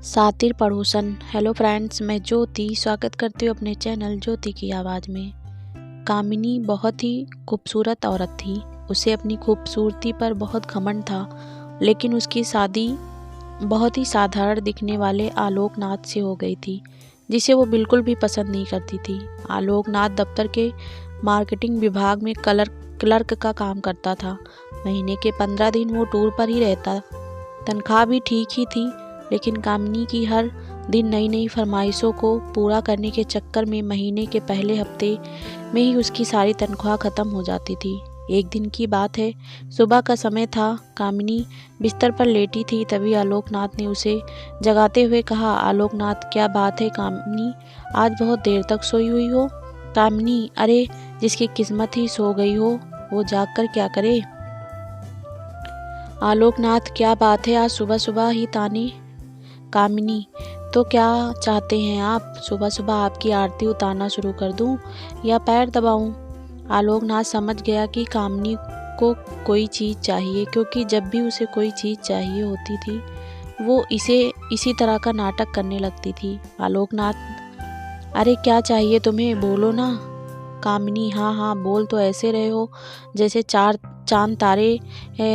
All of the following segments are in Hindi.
सातिर पड़ोसन। हेलो फ्रेंड्स, मैं ज्योति स्वागत करती हूँ अपने चैनल ज्योति की आवाज़ में। कामिनी बहुत ही खूबसूरत औरत थी। उसे अपनी खूबसूरती पर बहुत घमंड था, लेकिन उसकी शादी बहुत ही साधारण दिखने वाले आलोकनाथ से हो गई थी, जिसे वो बिल्कुल भी पसंद नहीं करती थी। आलोकनाथ दफ्तर के मार्केटिंग विभाग में क्लर्क का काम करता था। महीने के 15 दिन वो टूर पर ही रहता। तनख्वाह भी ठीक ही थी, लेकिन कामिनी की हर दिन नई नई फरमाइशों को पूरा करने के चक्कर में महीने के पहले हफ्ते में ही उसकी सारी तनख्वाह खत्म हो जाती थी। एक दिन की बात है, सुबह का समय था। कामिनी बिस्तर पर लेटी थी, तभी आलोकनाथ ने उसे जगाते हुए कहा, आलोकनाथ, क्या बात है कामिनी, आज बहुत देर तक सोई हुई हो? कामिनी, अरे जिसकी किस्मत ही सो गई हो वो जाग कर क्या करे? आलोकनाथ, क्या बात है, आज सुबह सुबह ही ताने? कामिनी, तो क्या चाहते हैं आप? सुबह सुबह आपकी आरती उतारना शुरू कर दूं या पैर दबाऊं? आलोकनाथ समझ गया कि कामिनी को कोई चीज़ चाहिए, क्योंकि जब भी उसे कोई चीज़ चाहिए होती थी वो इसी तरह का नाटक करने लगती थी। आलोकनाथ, अरे क्या चाहिए तुम्हें, बोलो ना। कामिनी, हाँ हाँ बोल तो ऐसे रहे हो जैसे चार चांद तारे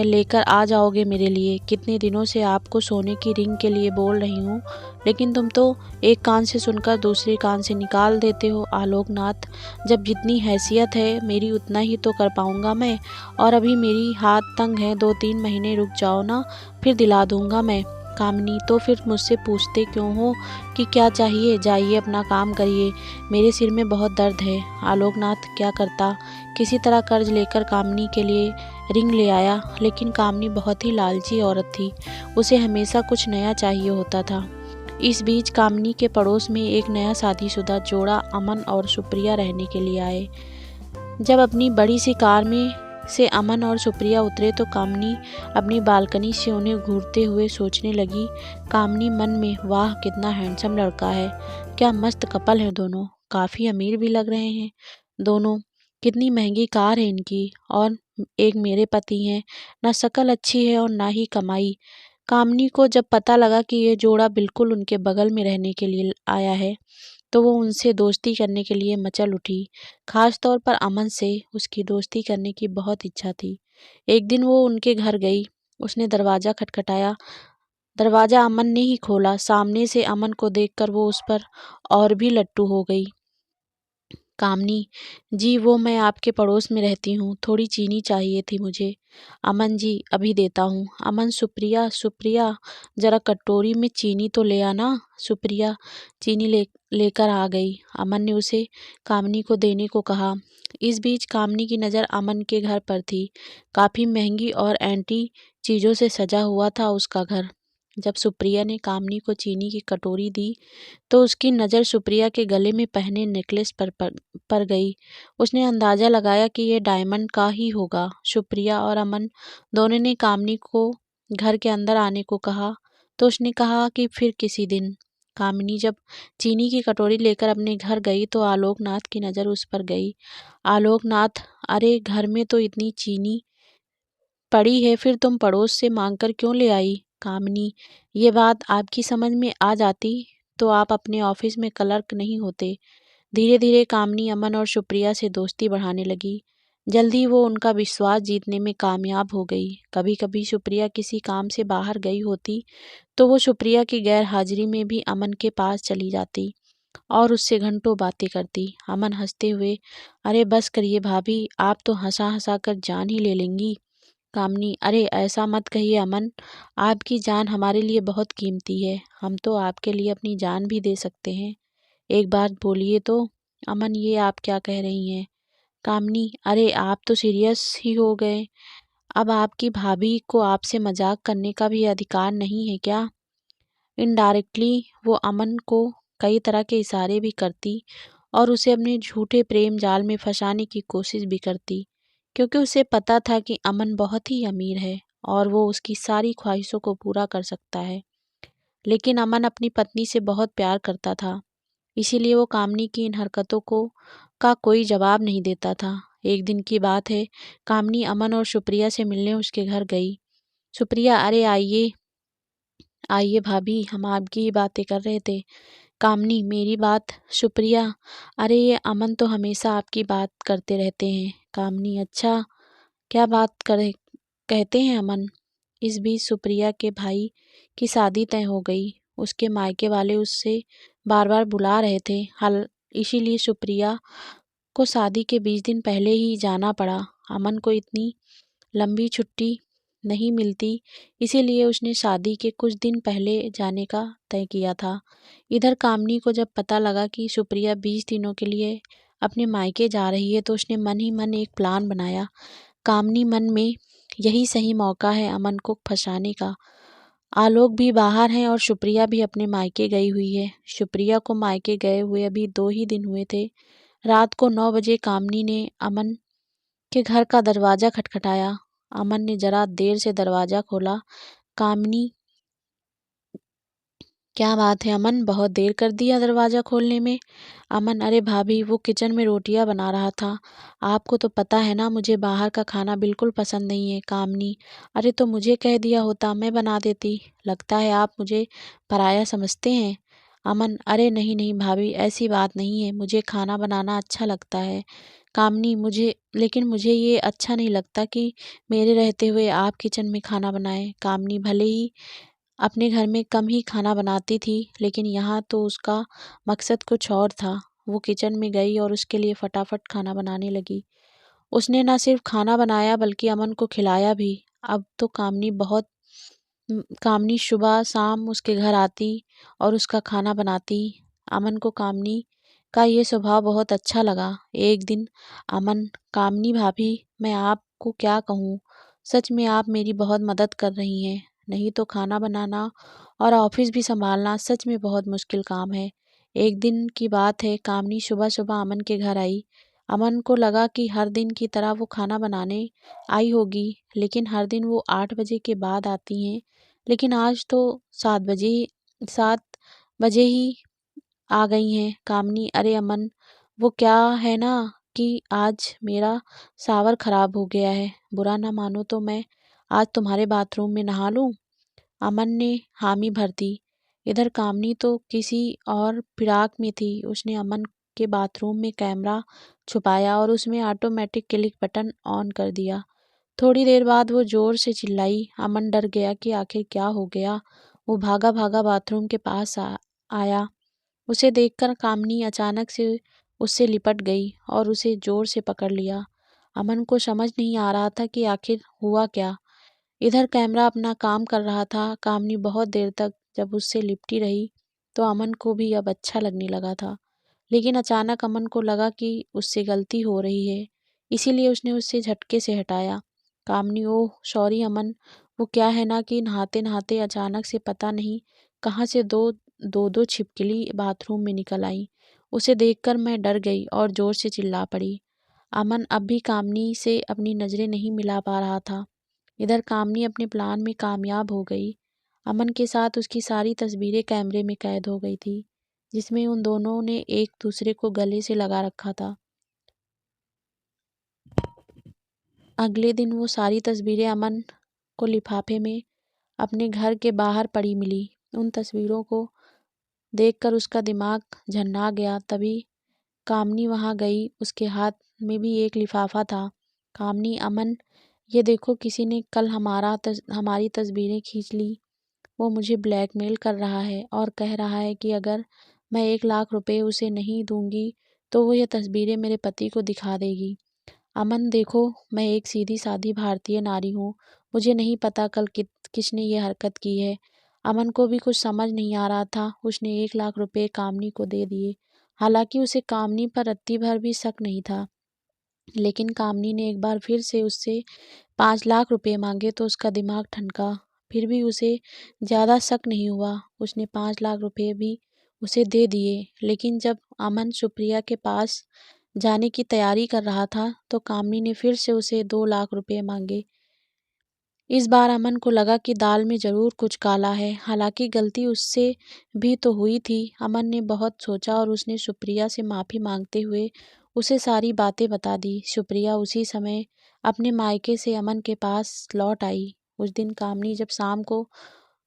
लेकर आ जाओगे मेरे लिए। कितने दिनों से आपको सोने की रिंग के लिए बोल रही हूँ, लेकिन तुम तो एक कान से सुनकर दूसरे कान से निकाल देते हो। आलोकनाथ, जब जितनी हैसियत है मेरी उतना ही तो कर पाऊँगा मैं, और अभी मेरी हाथ तंग है। 2-3 महीने रुक जाओ ना, फिर दिला दूँगा मैं। कामिनी, तो फिर मुझसे पूछते क्यों हो कि क्या चाहिए? जाइए अपना काम करिए, मेरे सिर में बहुत दर्द है। आलोकनाथ क्या करता, किसी तरह कर्ज लेकर कामिनी के लिए रिंग ले आया, लेकिन कामिनी बहुत ही लालची औरत थी। उसे हमेशा कुछ नया चाहिए होता था। इस बीच कामिनी के पड़ोस में एक नया शादीशुदा जोड़ा अमन और सुप्रिया रहने के लिए आए। जब अपनी बड़ी सी कार में से अमन और सुप्रिया उतरे तो कामिनी अपनी बालकनी से उन्हें घूरते हुए सोचने लगी। कामिनी मन में, वाह कितना हैंडसम लड़का है, क्या मस्त कपल है दोनों, काफ़ी अमीर भी लग रहे हैं दोनों, कितनी महंगी कार है इनकी, और एक मेरे पति हैं, ना शक्ल अच्छी है और ना ही कमाई। कामिनी को जब पता लगा कि ये जोड़ा बिल्कुल उनके बगल में रहने के लिए आया है, तो वो उनसे दोस्ती करने के लिए मचल उठी। खास तौर पर अमन से उसकी दोस्ती करने की बहुत इच्छा थी। एक दिन वो उनके घर गई। उसने दरवाज़ा खटखटाया। दरवाज़ा अमन ने ही खोला। सामने से अमन को देखकर वो उस पर और भी लट्टू हो गई। कामनी, जी वो मैं आपके पड़ोस में रहती हूँ, थोड़ी चीनी चाहिए थी मुझे। अमन जी, अभी देता हूँ। अमन, सुप्रिया, सुप्रिया जरा कटोरी में चीनी तो ले आना। सुप्रिया चीनी लेकर आ गई। अमन ने उसे कामनी को देने को कहा। इस बीच कामनी की नज़र अमन के घर पर थी। काफ़ी महंगी और एंटी चीज़ों से सजा हुआ था उसका घर। जब सुप्रिया ने कामनी को चीनी की कटोरी दी तो उसकी नज़र सुप्रिया के गले में पहने नेकलेस पर गई। उसने अंदाज़ा लगाया कि ये डायमंड का ही होगा। सुप्रिया और अमन दोनों ने कामिनी को घर के अंदर आने को कहा, तो उसने कहा कि फिर किसी दिन। कामिनी जब चीनी की कटोरी लेकर अपने घर गई तो आलोकनाथ की नज़र उस पर गई। आलोकनाथ, अरे घर में तो इतनी चीनी पड़ी है, फिर तुम पड़ोस से मांगकर क्यों ले आई? कामिनी, ये बात आपकी समझ में आ जाती तो आप अपने ऑफिस में क्लर्क नहीं होते। धीरे धीरे कामिनी अमन और सुप्रिया से दोस्ती बढ़ाने लगी। जल्दी वो उनका विश्वास जीतने में कामयाब हो गई। कभी कभी सुप्रिया किसी काम से बाहर गई होती तो वो सुप्रिया की गैर हाजिरी में भी अमन के पास चली जाती और उससे घंटों बातें करती। अमन हंसते हुए, अरे बस करिए भाभी, आप तो हंसा हंसा कर जान ही ले लेंगी। कामनी, अरे ऐसा मत कहिए अमन, आपकी जान हमारे लिए बहुत कीमती है, हम तो आपके लिए अपनी जान भी दे सकते हैं। एक बात बोलिए तो। अमन, ये आप क्या कह रही हैं? कामनी, अरे आप तो सीरियस ही हो गए। अब आपकी भाभी को आपसे मजाक करने का भी अधिकार नहीं है क्या? इनडायरेक्टली वो अमन को कई तरह के इशारे भी करती और उसे अपने झूठे प्रेम जाल में फंसाने की कोशिश भी करती, क्योंकि उसे पता था कि अमन बहुत ही अमीर है और वो उसकी सारी ख्वाहिशों को पूरा कर सकता है। लेकिन अमन अपनी पत्नी से बहुत प्यार करता था, इसीलिए वो कामनी की इन हरकतों को का कोई जवाब नहीं देता था। एक दिन की बात है, कामनी अमन और सुप्रिया से मिलने उसके घर गई। सुप्रिया, अरे आइए, आइए भाभी, हम आपकी ही बातें कर रहे थे। कामनी, मेरी बात? सुप्रिया, अरे ये अमन तो हमेशा आपकी बात करते रहते हैं। कामनी, अच्छा, क्या बात करे कहते हैं अमन? इस बीच सुप्रिया के भाई की शादी तय हो गई। उसके मायके वाले उससे बार बार बुला रहे थे। हाल इसीलिए सुप्रिया को शादी के 20 दिन पहले ही जाना पड़ा। अमन को इतनी लंबी छुट्टी नहीं मिलती, इसीलिए उसने शादी के कुछ दिन पहले जाने का तय किया था। इधर कामनी को जब पता लगा कि सुप्रिया 20 दिनों के लिए अपने मायके जा रही है तो उसने मन ही मन एक प्लान बनाया। कामनी मन में, यही सही मौका है अमन को फंसाने का। आलोक भी बाहर हैं और सुप्रिया भी अपने मायके गई हुई है। सुप्रिया को मायके गए हुए अभी 2 ही दिन हुए थे। रात को 9 बजे कामनी ने अमन के घर का दरवाजा खटखटाया। अमन ने जरा देर से दरवाजा खोला। कामनी, क्या बात है अमन, बहुत देर कर दिया दरवाजा खोलने में? अमन, अरे भाभी, वो किचन में रोटियां बना रहा था। आपको तो पता है ना, मुझे बाहर का खाना बिल्कुल पसंद नहीं है। कामनी, अरे तो मुझे कह दिया होता, मैं बना देती। लगता है आप मुझे पराया समझते हैं। अमन, अरे नहीं नहीं भाभी, ऐसी बात नहीं है, मुझे खाना बनाना अच्छा लगता है। कामनी, मुझे ये अच्छा नहीं लगता कि मेरे रहते हुए आप किचन में खाना बनाएं। कामनी, भले ही अपने घर में कम ही खाना बनाती थी, लेकिन यहाँ तो उसका मकसद कुछ और था। वो किचन में गई और उसके लिए फटाफट खाना बनाने लगी। उसने न सिर्फ खाना बनाया बल्कि अमन को खिलाया भी। अब तो कामनी सुबह शाम उसके घर आती और उसका खाना बनाती। अमन को कामनी का ये स्वभाव बहुत अच्छा लगा। एक दिन अमन, कामनी भाभी, मैं आपको क्या कहूँ, सच में आप मेरी बहुत मदद कर रही हैं। नहीं तो खाना बनाना और ऑफिस भी संभालना सच में बहुत मुश्किल काम है। एक दिन की बात है, कामनी सुबह सुबह अमन के घर आई। अमन को लगा कि हर दिन की तरह वो खाना बनाने आई होगी, लेकिन हर दिन वो 8 बजे के बाद आती हैं। लेकिन आज तो 7 बजे ही आ गई हैं। कामनी, अरे अमन, वो क्या है ना कि आज मेरा शावर खराब हो गया है। बुरा ना मानो तो मैं आज तुम्हारे बाथरूम में नहा लूं? अमन ने हामी भर दी। इधर कामनी तो किसी और फिराक में थी। उसने अमन के बाथरूम में कैमरा छुपाया और उसमें ऑटोमेटिक क्लिक बटन ऑन कर दिया। थोड़ी देर बाद वो जोर से चिल्लाई। अमन डर गया कि आखिर क्या हो गया। वो भागा भागा बाथरूम के पास आया। उसे देखकर कामनी अचानक से उससे लिपट गई और उसे जोर से पकड़ लिया। अमन को समझ नहीं आ रहा था कि आखिर हुआ क्या। इधर कैमरा अपना काम कर रहा था। कामनी बहुत देर तक जब उससे लिपटी रही तो अमन को भी अब अच्छा लगने लगा था। लेकिन अचानक अमन को लगा कि उससे गलती हो रही है, इसीलिए उसने उससे झटके से हटाया। कामनी, ओह सॉरी अमन, वो क्या है ना कि नहाते नहाते अचानक से पता नहीं कहाँ से दो दो दो छिपकली बाथरूम में निकल आई। उसे देखकर मैं डर गई और जोर से चिल्ला पड़ी। अमन अब भी कामनी से अपनी नजरें नहीं मिला पा रहा था। इधर कामनी अपने प्लान में कामयाब हो गई। अमन के साथ उसकी सारी तस्वीरें कैमरे में कैद हो गई थी, जिसमें उन दोनों ने एक दूसरे को गले से लगा रखा था। अगले दिन वो सारी तस्वीरें अमन को लिफाफे में अपने घर के बाहर पड़ी मिली। उन तस्वीरों को देखकर उसका दिमाग झन्ना गया। तभी कामनी वहां गई। उसके हाथ में भी एक लिफाफा था। कामनी, अमन, ये देखो, किसी ने कल हमारी तस्वीरें खींच ली। वो मुझे ब्लैकमेल कर रहा है और कह रहा है कि अगर मैं 1 लाख रुपए उसे नहीं दूंगी तो वो ये तस्वीरें मेरे पति को दिखा देगी। अमन देखो, मैं एक सीधी सादी भारतीय नारी हूँ। मुझे नहीं पता कल किसने ये हरकत की है। अमन को भी कुछ समझ नहीं आ रहा था। उसने 1 लाख रुपए कामनी को दे दिए। हालांकि उसे कामनी पर रत्ती भर भी शक नहीं था, लेकिन कामनी ने एक बार फिर से उससे 5 लाख रुपए मांगे तो उसका दिमाग ठनका। फिर भी उसे ज्यादा शक नहीं हुआ। उसने 5 लाख रुपए भी उसे दे दिए। लेकिन जब अमन सुप्रिया के पास जाने की तैयारी कर रहा था तो कामनी ने फिर से उसे 2 लाख रुपए मांगे। इस बार अमन को लगा कि दाल में जरूर कुछ काला है। हालांकि गलती उससे भी तो हुई थी। अमन ने बहुत सोचा और उसने सुप्रिया से माफी मांगते हुए उसे सारी बातें बता दी। सुप्रिया उसी समय अपने मायके से अमन के पास लौट आई। उस दिन कामनी जब शाम को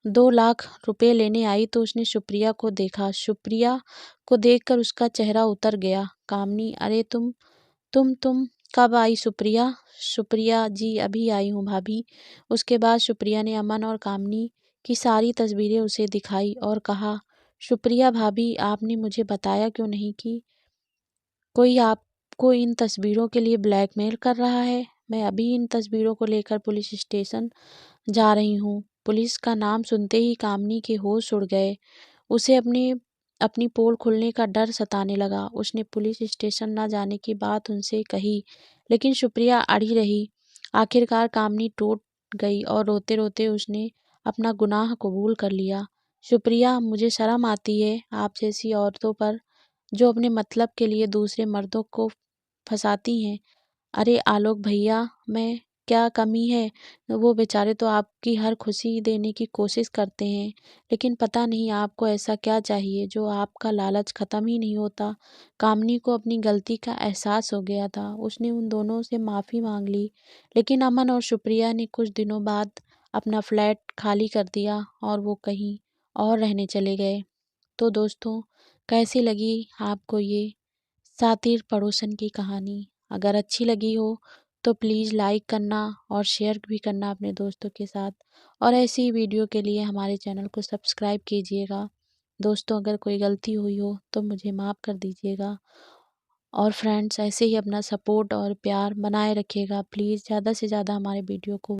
2 लाख रुपए लेने आई तो उसने सुप्रिया को देखा। सुप्रिया को देखकर उसका चेहरा उतर गया। कामिनी, अरे तुम कब आई सुप्रिया? सुप्रिया, जी अभी आई हूँ भाभी। उसके बाद सुप्रिया ने अमन और कामिनी की सारी तस्वीरें उसे दिखाई और कहा, सुप्रिया भाभी, आपने मुझे बताया क्यों नहीं कि कोई आपको इन तस्वीरों के लिए ब्लैकमेल कर रहा है? मैं अभी इन तस्वीरों को लेकर पुलिस स्टेशन जा रही हूँ। पुलिस का नाम सुनते ही कामिनी के होश उड़ गए। उसे अपनी पोल खुलने का डर सताने लगा। उसने पुलिस स्टेशन न जाने की बात उनसे कही, लेकिन सुप्रिया अड़ी रही। आखिरकार कामिनी टूट गई और रोते रोते उसने अपना गुनाह कबूल कर लिया। सुप्रिया, मुझे शर्म आती है आप जैसी औरतों पर, जो अपने मतलब के लिए दूसरे मर्दों को फंसाती हैं। अरे आलोक भैया, मैं क्या कमी है? वो बेचारे तो आपकी हर खुशी देने की कोशिश करते हैं, लेकिन पता नहीं आपको ऐसा क्या चाहिए जो आपका लालच खत्म ही नहीं होता। कामिनी को अपनी गलती का एहसास हो गया था। उसने उन दोनों से माफ़ी मांग ली, लेकिन अमन और सुप्रिया ने कुछ दिनों बाद अपना फ्लैट खाली कर दिया और वो कहीं और रहने चले गए। तो दोस्तों, कैसी लगी आपको ये सातिर पड़ोसन की कहानी? अगर अच्छी लगी हो तो प्लीज़ लाइक करना और शेयर भी करना अपने दोस्तों के साथ, और ऐसी ही वीडियो के लिए हमारे चैनल को सब्सक्राइब कीजिएगा। दोस्तों, अगर कोई गलती हुई हो तो मुझे माफ़ कर दीजिएगा। और फ्रेंड्स, ऐसे ही अपना सपोर्ट और प्यार बनाए रखिएगा प्लीज़। ज़्यादा से ज़्यादा हमारे वीडियो को